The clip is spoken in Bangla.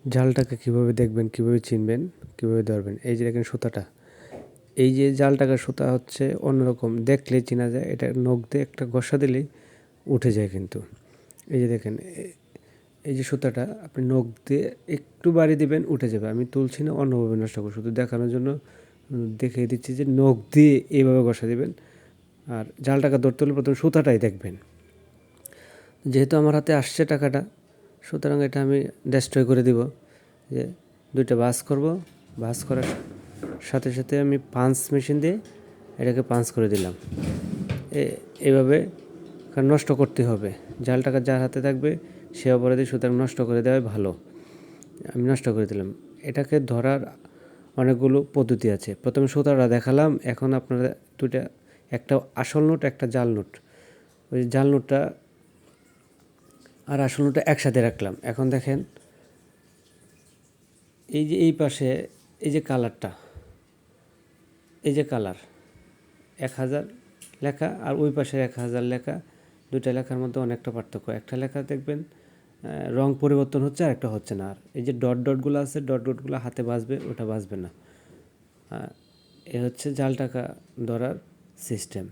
জালটাকে কীভাবে দেখবেন, কীভাবে চিনবেন, কীভাবে ধরবেন? এই যে দেখেন সুতাটা, এই যে জাল টাকার সুতা হচ্ছে অন্যরকম, দেখলেই চেনা যায়। এটা নখ দিয়ে একটা ঘষা দিলেই উঠে যায় কিন্তু। এই যে দেখেন এই যে সুতাটা আপনি নখ দিয়ে একটু বাড়ি দিবেন, উঠে যাবে। আমি তুলছি না, অন্যভাবে নষ্ট করবো, শুধু দেখানোর জন্য দেখিয়ে দিচ্ছি যে নখ দিয়ে এইভাবে ঘষা দিবেন। আর জাল টাকা ধরতে হলে প্রথমে সুতাটাই দেখবেন। যেহেতু আমার হাতে আসছে টাকাটা, সুতরাং এটা আমি ডেস্ট্রয় করে দিব। যে দুইটা ভাঁজ করব, ভাঁজ করার সাথে সাথে আমি পাঞ্চ মেশিন দিয়ে এটাকে পাঞ্চ করে দিলাম। এইভাবে নষ্ট করতে হবে। জাল টাকা যার হাতে থাকবে সে অপরাধী, সুতরাং নষ্ট করে দেওয়াই ভালো। আমি নষ্ট করে দিলাম। এটাকে ধরার অনেকগুলো পদ্ধতি আছে। প্রথমে সুতাটা দেখালাম, এখন আপনারা দুইটা, একটা আসল নোট, একটা জাল নোট। ওই জাল নোটটা আর আসল নোটটা একসাথে রাখলাম। এখন দেখেন এই যে এই পাশে এই যে কালারটা, এই যে কালার 1000 লেখা আর ওই পাশে 1000 লেখা, দুইটা লেখার মধ্যে অনেকটা পার্থক্য। একটা লেখা দেখবেন রং পরিবর্তন হচ্ছে, আর একটা হচ্ছে না। আর এই যে ডট ডটগুলো আছে, ডট ডটগুলো হাতে বাজবে, ওটা বাজবে না। এ হচ্ছে জাল টাকা ধরার সিস্টেম।